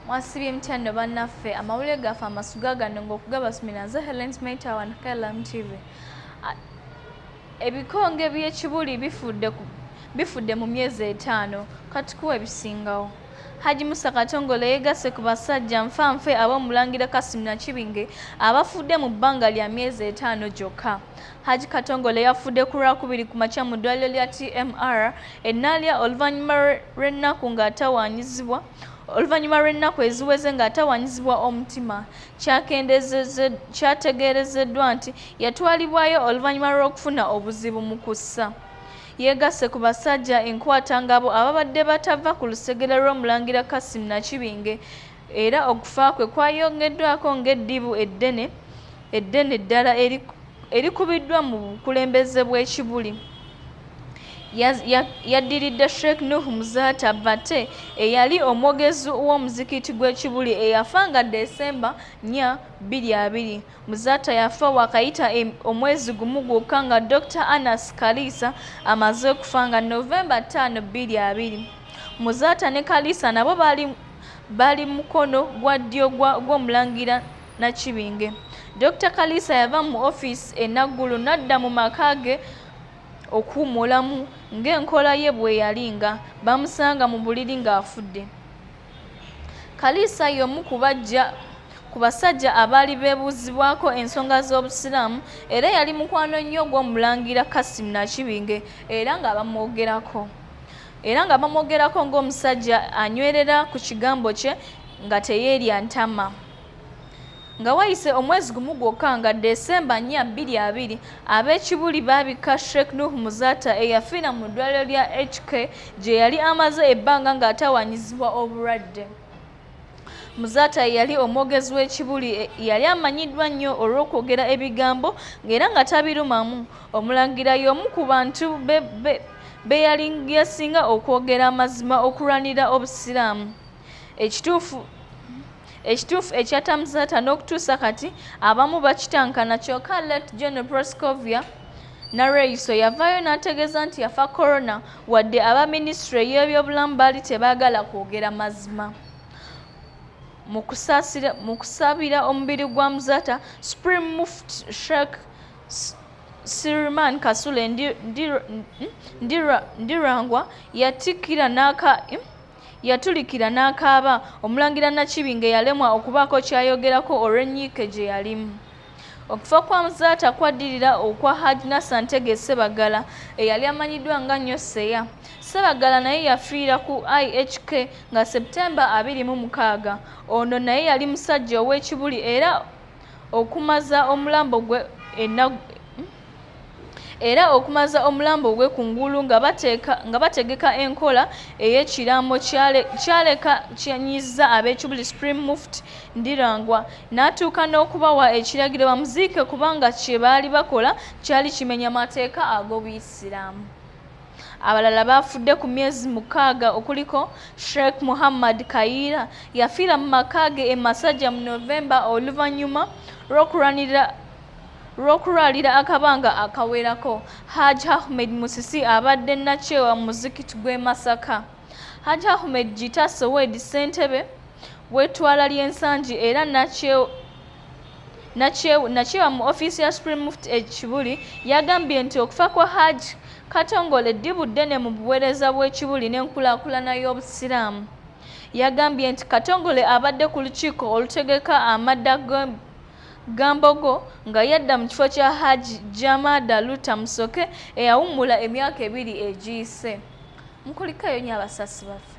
Mwasibye mtyano bannaffe amawulire gaffe amasuga gano ng'okugabasumira nze Helen Smaita wa KLM TV. Ebikonge by'e Kibuli bifudde mu myezi 5 kati kuwa ebisingawo. Haji Musa Katongole yeegasse ku basajja nfanfe ab'omulangira Kassim Nakibinge abafudde mu bbanga lya myezi 5 gyokka. Haji Katongole yafudde ku Lwakubiri ku makya mu ddwaliro lya TMR Enaalya oluvannyuma lw'ennaku ng'atawaanyizibwa oluvannyuma lw'ennaku eziweze ng'atawaanyizibwa omutima. Kyategeerezeddwa nti yatwalibwayo oluvannyuma lw'okufuna obuzibu mu kussa. Yeegasse ku basajja enkwatangabo ababadde batava ku lusegere lw'omulangira Kassim Nakibinge era okufa kwe kwayongeddwako ng'eddibu eddene ddala erikubiddwa mu bukulembeze bw'e Kibuli. Yaddiridde Sheikh Nuhu Muzaata Bate eyali omwogezi w'omuzikiti gw'e Kibuli eyafa nga Desemba 4, 2020. Muzaata yafa wakayita omwezi gumu gwokka nga Dr. Anas Kalisa amaze okufa nga Novemba 5, 2020. Muzaata ne Kalisa nabo bali mukono gwa ddyo gw'omulangira Nakibinge. Dr. Kalisa yava mu ofiisi enaggulu n'adda mu maka ge okuwummulamu ng'enkola ye bwe yalinga bamusanga mu buliri ng'afudde. Kalisa y'omu ku basajja abaali beebuuzibwako ensonga z'obusiraamu era yali mukwano nnyo gw'omulangira Kassim Nakibinge era nga bamwogerako ng'omusajja anywerera ku kigambo kye nga teyeerya ntama. Nga wayise omwezi gumu gwokka nga Desemba 4, 2020, ab'e Kibuli baabika Sheikh Nuhu Muzaata eyafiira mu ddwaliro lya HK gye yali amaze ebbanga ng'atawaanyizibwa obulwadde. Muzaata yali omwogezi w'e Kibuli yali amanyiddwa nnyo olw'okwogera ebigambo ng'era nga tabirumamu. Omulangira y'omu ku bantu be yali yasinga okwogera amazima okulwanira obusiraamu. Ekituufu ekyatta Muzaata n'okutuusa kati abamu bakitankana kyokka Lt. Gen. Proscovia Nareiso yavaayo n'ategeeza nti yafa korona wadde aba minisitule y'ebyobulamu baali tebaagala kwogera mazima. Mu kusabira omubiri gwa Muzaata, Supreme Mufti Sheikh Siriman Kasule Ndirangwa yatulikira n'akaaba. Omulangira Nakibinge yalemwa okubaako ky'ayogerako olw'ennyiike gye yalimu. Okufa kwa Muzaata kwaddirira okwa Haji Nassantege Sebagala eyali amanyiddwa nga Nyoseya. Sebagala naye yafiira ku IHK nga Septemba 26. Ono naye yali musajja ow'e Kibuli era okumaza omulambo gwe ku ngulu nga bategeka enkola ey'ekiraamo kyaleka kyanyiza ab'e Kibuli. Supreme Mufti Ndirangwa n'atuuka n'okubawa ekiragiro bamuziike kubanga kye baali bakola kyali kimenya mateeka ag'Obuyisiraamu. Abalala baafudde ku myezi 6 okuliko Sheikh Muhammad Kayira yafiira mu maka ge e Masajja mu Novemba oluvannyuma lw'okulwalira akabanga akawerako. Haji Ahmed Musisi abadde nakyewa mu muzikiti gw'e Masaka. Haji Ahmed Gita Sowed Ssentebe w'ettwala ly'ensangi era nakyewa mu ofiisi ya Supreme Mufti e Kibuli yagambye nti okufa kwa Haji Katongole ddibu ddene mu buweereza bw'e Kibuli n'enkulaakulana y'obusiraamu. Yagambye nti Katongole abadde ku lukiiko olutegeka amadda Gambogo nga yadda mu kifo kya Haji Jamada Luta Musoke eyawummula emyaka 2 egiyise. Mukulikayo nnyo abasasi baffe.